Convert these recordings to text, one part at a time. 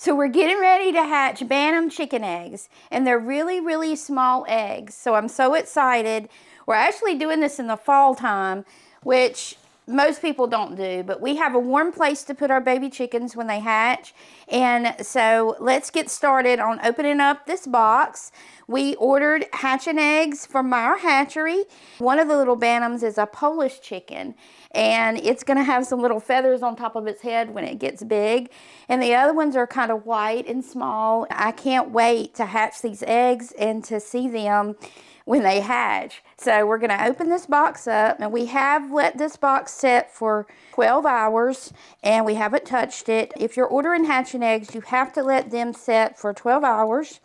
So we're getting ready to hatch bantam chicken eggs, and they're really, really small eggs. So I'm so excited. We're actually doing this in the fall time, which most people don't do, but we have a warm place to put our baby chickens when they hatch. And so let's get started on opening up this box. We ordered hatching eggs from Meyer Hatchery. One of the little bantams is a Polish chicken, and it's going to have some little feathers on top of its head when it gets big. And the other ones are kind of white and small. I can't wait to hatch these eggs and to see them when they hatch. So we're going to open this box up, and we have let this box set for 12 hours and we haven't touched it. If you're ordering hatching eggs, you have to let them set for 12 hours.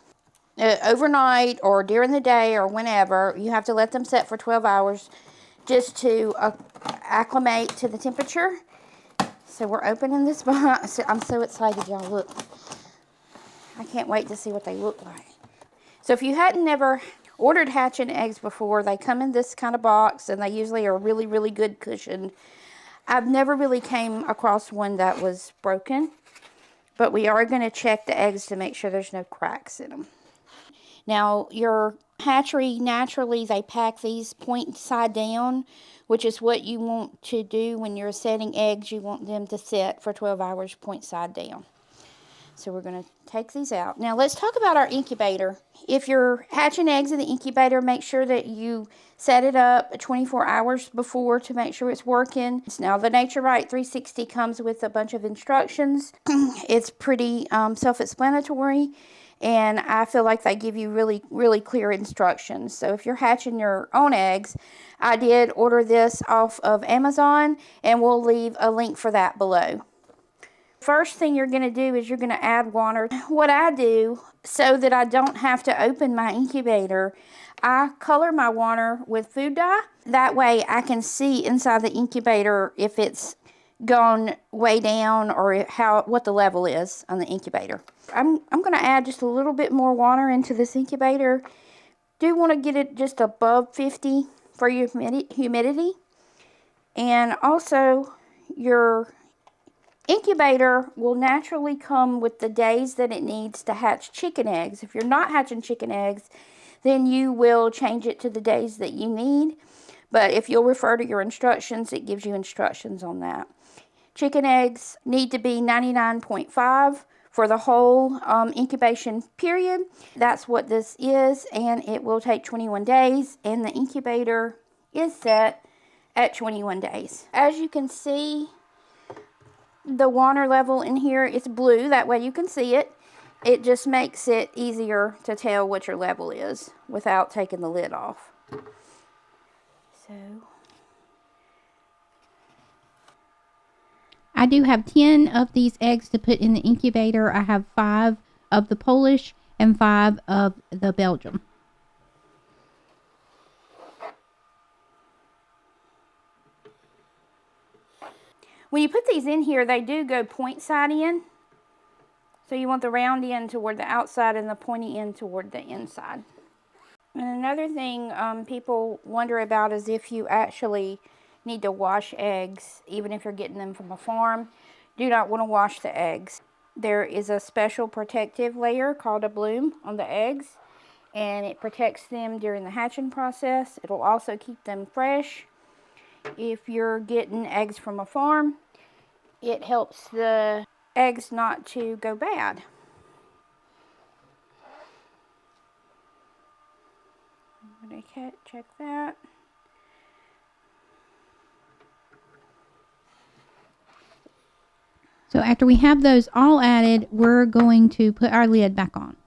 Overnight or during the day or whenever, you have to let them set for 12 hours just to acclimate to the temperature. So we're opening this box. I'm so excited, y'all. Look, I can't wait to see what they look like. So if you hadn't never ordered hatching eggs before, they come in this kind of box, and they usually are really, really good cushioned. I've never really came across one that was broken, but we are going to check the eggs to make sure there's no cracks in them. Now, your hatchery, naturally, they pack these point side down, which is what you want to do when you're setting eggs. You want them to set for 12 hours point side down. So we're going to take these out. Now, let's talk about our incubator. If you're hatching eggs in the incubator, make sure that you set it up 24 hours before to make sure it's working. Now, the Nature Right 360 comes with a bunch of instructions. It's pretty self-explanatory, and I feel like they give you really, really clear instructions. So if you're hatching your own eggs, I did order this off of Amazon, and we'll leave a link for that below. First thing you're going to do is you're going to add water. What I do, so that I don't have to open my incubator, I color my water with food dye. That way I can see inside the incubator if it's gone way down or what the level is on the incubator. I'm going to add just a little bit more water into this incubator. Do want to get it just above 50 for your humidity. And also, your incubator will naturally come with the days that it needs to hatch chicken eggs. If you're not hatching chicken eggs, then you will change it to the days that you need. But if you'll refer to your instructions, it gives you instructions on that. Chicken eggs need to be 99.5 for the whole incubation period. That's what this is, and it will take 21 days, and the incubator is set at 21 days. As you can see, the water level in here is blue. That way you can see it. It just makes it easier to tell what your level is without taking the lid off. So I do have 10 of these eggs to put in the incubator. I have 5 of the Polish and 5 of the Belgium. when you put these in here, they do go point side in. So you want the round end toward the outside and the pointy end toward the inside. And another thing people wonder about is if you actually need to wash eggs, even if you're getting them from a farm. Do not want to wash the eggs. There is a special protective layer called a bloom on the eggs, and it protects them during the hatching process. It'll also keep them fresh. If you're getting eggs from a farm, it helps the eggs not to go bad. I'm going to check that. So after we have those all added, we're going to put our lid back on.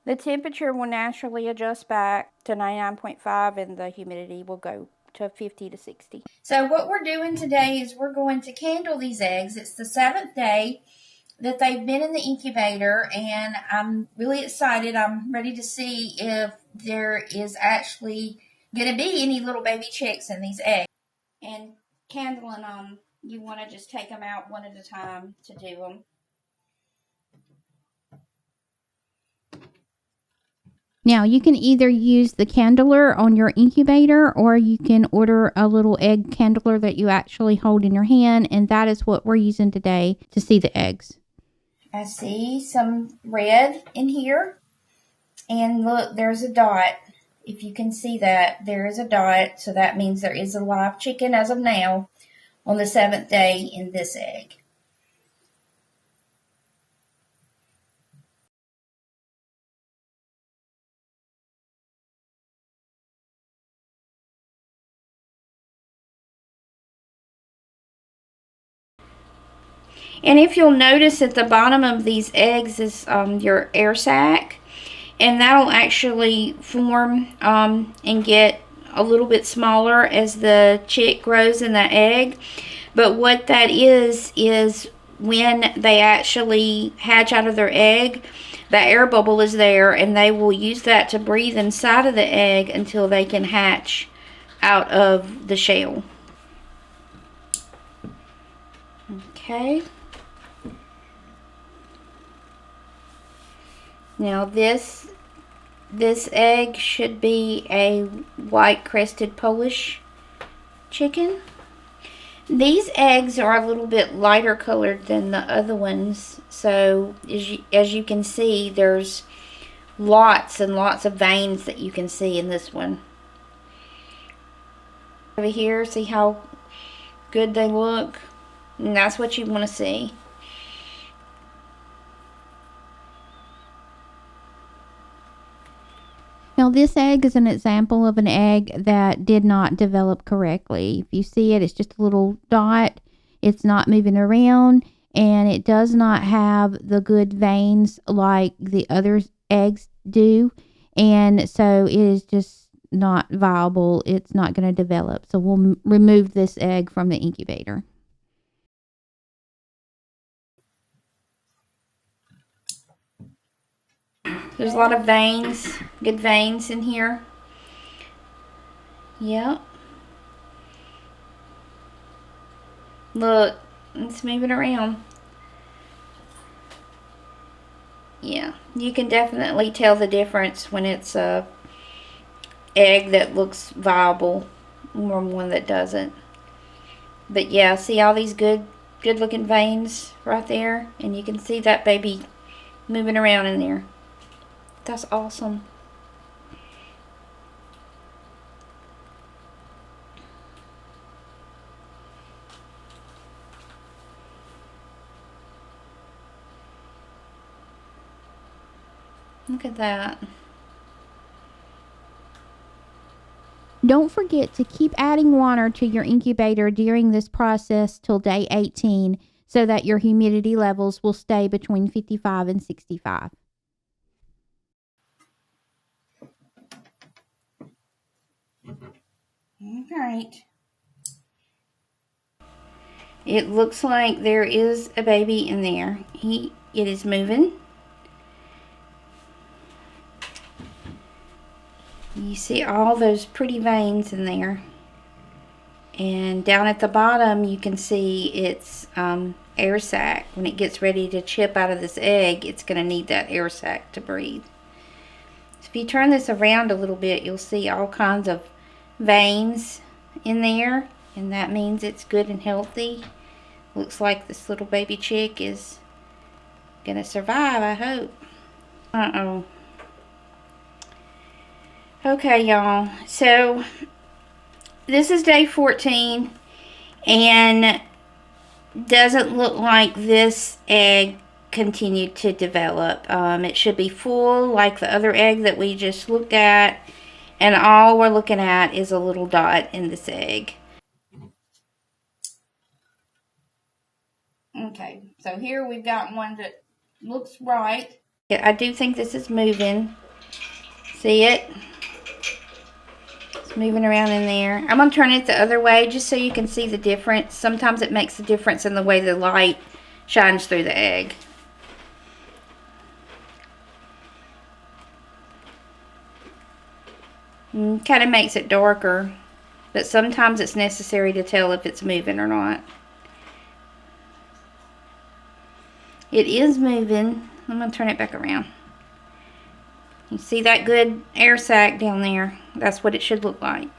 The temperature will naturally adjust back to 99.5 and the humidity will go to 50 to 60. So what we're doing today is we're going to candle these eggs. It's the 7th day that they've been in the incubator, and I'm really excited. I'm ready to see if there is actually going to be any little baby chicks in these eggs. And candling them, you want to just take them out one at a time to do them. Now, you can either use the candler on your incubator, or you can order a little egg candler that you actually hold in your hand, and that is what we're using today to see the eggs. I see some red in here. And look, there's a dot. If you can see that, there is a dot. So that means there is a live chicken as of now on the 7th day in this egg. And if you'll notice at the bottom of these eggs is your air sac, and that'll actually form and get a little bit smaller as the chick grows in the egg. But what that is when they actually hatch out of their egg, the air bubble is there, and they will use that to breathe inside of the egg until they can hatch out of the shell. Okay. Now this egg should be a white crested Polish chicken. These eggs are a little bit lighter colored than the other ones, so as you can see, there's lots and lots of veins that you can see in this one. Over here, see how good they look? And that's what you want to see. Now this egg is an example of an egg that did not develop correctly. If you see it, it's just a little dot. It's not moving around, and it does not have the good veins like the other eggs do. And so it is just not viable. It's not going to develop. So we'll remove this egg from the incubator. There's a lot of veins, good veins in here. Yep. Look, it's moving around. Yeah, you can definitely tell the difference when it's a egg that looks viable or one that doesn't. But yeah, see all these good looking veins right there, and you can see that baby moving around in there. That's awesome. Look at that. Don't forget to keep adding water to your incubator during this process till day 18 so that your humidity levels will stay between 55 and 65. Alright. It looks like there is a baby in there. It is moving. You see all those pretty veins in there. And down at the bottom you can see its air sac. When it gets ready to chip out of this egg, it's going to need that air sac to breathe. So if you turn this around a little bit, you'll see all kinds of veins in there, and that means it's good and healthy. Looks like this little baby chick is gonna survive, I hope. Uh-oh. Okay, y'all. So this is day 14, and doesn't look like this egg continued to develop. It should be full like the other egg that we just looked at, and all we're looking at is a little dot in this egg. Okay, so here we've got one that looks right. I do think this is moving. See it? It's moving around in there. I'm going to turn it the other way just so you can see the difference. Sometimes it makes a difference in the way the light shines through the egg. Kind of makes it darker, but sometimes it's necessary to tell if it's moving or not. It is moving. I'm going to turn it back around. You see that good air sac down there? That's what it should look like.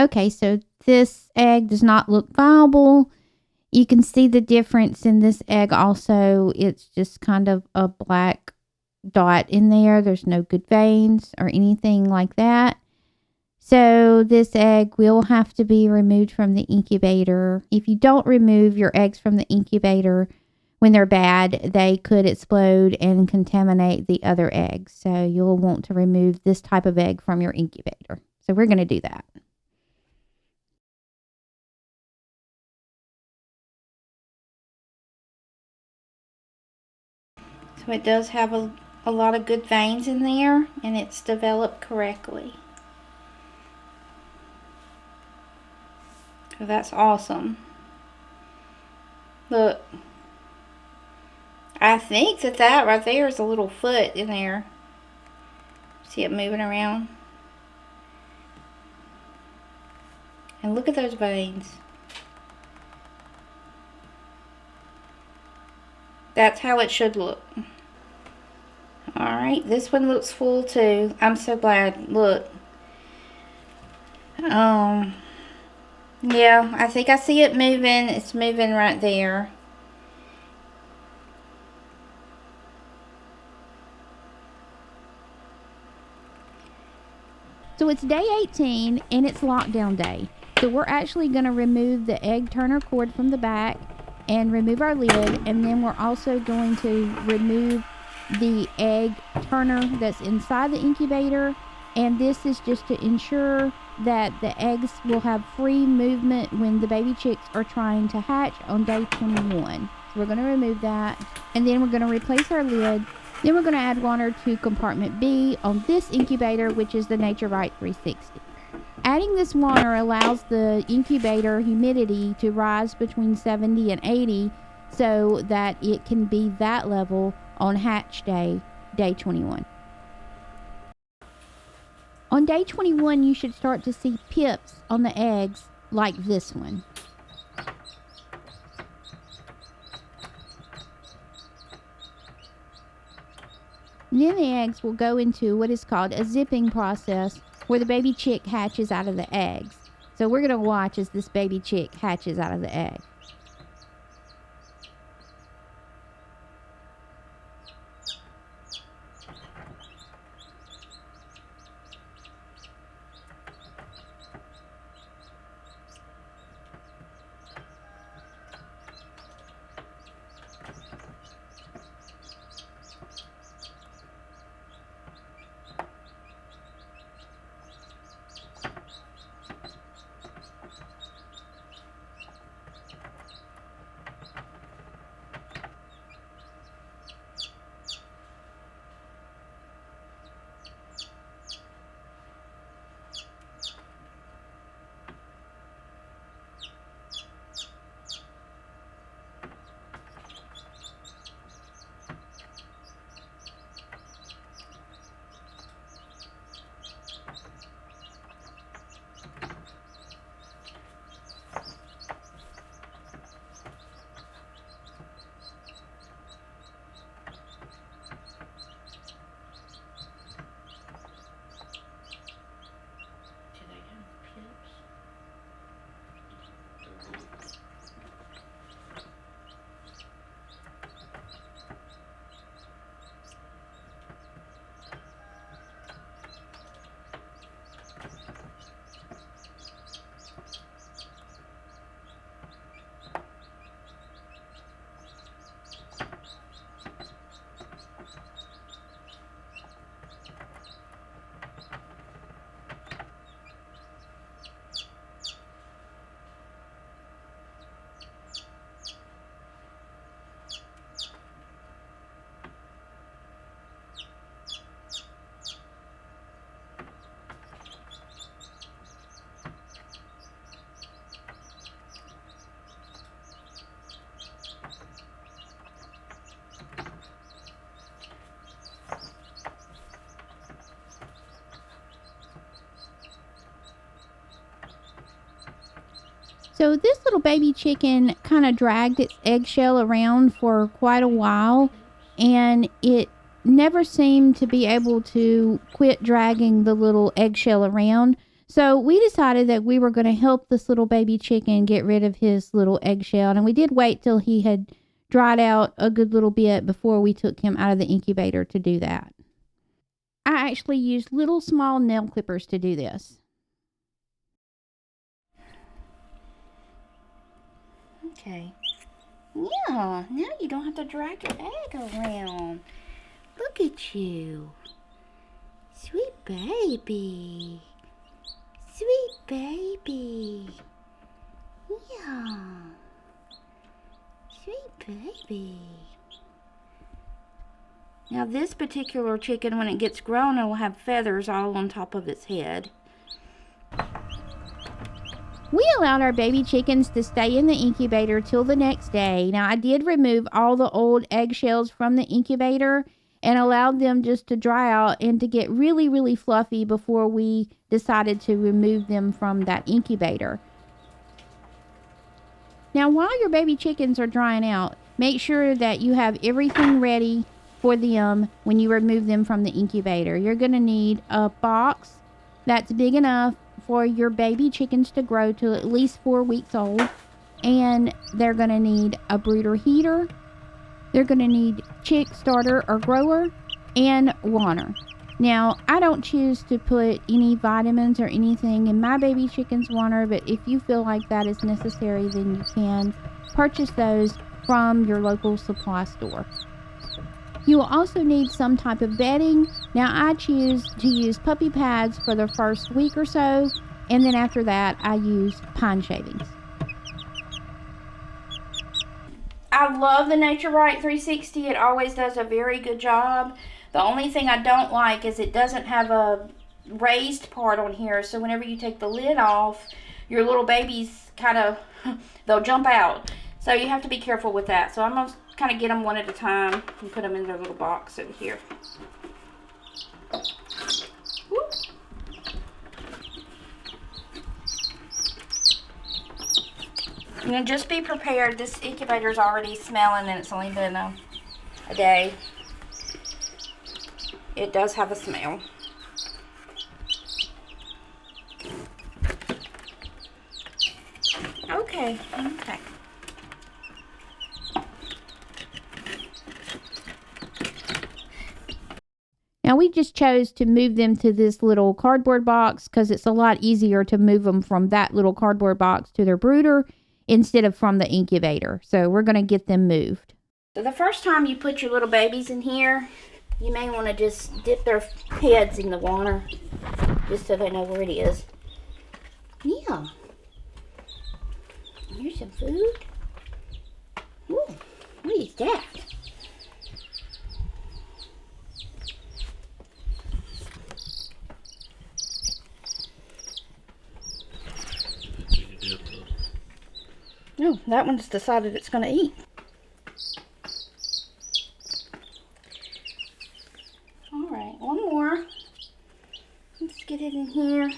Okay, so this egg does not look viable. You can see the difference in this egg also. It's just kind of a black dot in there. There's no good veins or anything like that. So this egg will have to be removed from the incubator. If you don't remove your eggs from the incubator when they're bad, they could explode and contaminate the other eggs. So you'll want to remove this type of egg from your incubator. So we're going to do that. So it does have a lot of good veins in there, and it's developed correctly. So that's awesome. Look. I think that right there is a little foot in there. See it moving around? And look at those veins. That's how it should look. Alright, this one looks full too. I'm so glad. Look. Yeah, I think I see it moving. It's moving right there. So it's day 18 and it's lockdown day. So we're actually going to remove the egg turner cord from the back and remove our lid, and then we're also going to remove the egg turner that's inside the incubator, and this is just to ensure that the eggs will have free movement when the baby chicks are trying to hatch on day 21. So we're going to remove that, and then we're going to replace our lid. Then we're going to add water to compartment B on this incubator, which is the Nature Right 360. Adding this water allows the incubator humidity to rise between 70 and 80 so that it can be that level on hatch day, day 21. On day 21, you should start to see pips on the eggs like this one. Then the eggs will go into what is called a zipping process, where the baby chick hatches out of the eggs. So we're going to watch as this baby chick hatches out of the egg. So this little baby chicken kind of dragged its eggshell around for quite a while, and it never seemed to be able to quit dragging the little eggshell around. So we decided that we were going to help this little baby chicken get rid of his little eggshell. And we did wait till he had dried out a good little bit before we took him out of the incubator to do that. I actually used little small nail clippers to do this. Okay. Yeah, now you don't have to drag your egg around. Look at you. Sweet baby. Sweet baby. Yeah. Sweet baby. Now this particular chicken, when it gets grown, it will have feathers all on top of its head. We allowed our baby chickens to stay in the incubator till the next day. Now, I did remove all the old eggshells from the incubator and allowed them just to dry out and to get really, really fluffy before we decided to remove them from that incubator. Now, while your baby chickens are drying out, make sure that you have everything ready for them when you remove them from the incubator. You're going to need a box that's big enough for your baby chickens to grow to at least 4 weeks old. And they're going to need a brooder heater. They're going to need chick starter or grower and water. Now, I don't choose to put any vitamins or anything in my baby chicken's water, but if you feel like that is necessary, then you can purchase those from your local supply store. You will also need some type of bedding. Now, I choose to use puppy pads for the first week or so, and then after that, I use pine shavings. I love the Nature Right 360. It always does a very good job. The only thing I don't like is it doesn't have a raised part on here, so whenever you take the lid off, your little babies kind of, they'll jump out. So you have to be careful with that. So I'm going to kind of get them one at a time and put them in their little box over here. Whoop. And just be prepared. This incubator is already smelling and it's only been a day. It does have a smell. Okay. Now, we just chose to move them to this little cardboard box because it's a lot easier to move them from that little cardboard box to their brooder instead of from the incubator. So we're going to get them moved. So the first time you put your little babies in here, you may want to just dip their heads in the water just so they know where it is. Yeah. Here's some food. Ooh, what is that? No, that one's decided it's going to eat. All right, one more. Let's get it in here.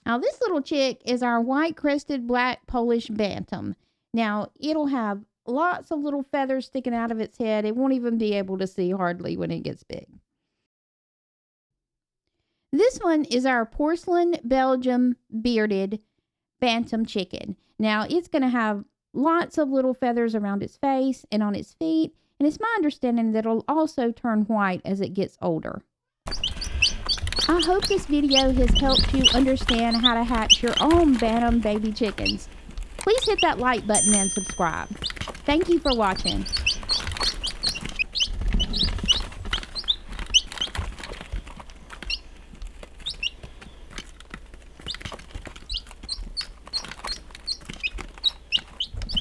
Now, this little chick is our white-crested black Polish bantam. Now, it'll have lots of little feathers sticking out of its head. It won't even be able to see hardly when it gets big. This one is our porcelain Belgium bearded bantam chicken. Now, it's going to have lots of little feathers around its face and on its feet, and it's my understanding that it'll also turn white as it gets older. I hope this video has helped you understand how to hatch your own bantam baby chickens. Please hit that like button and subscribe. Thank you for watching.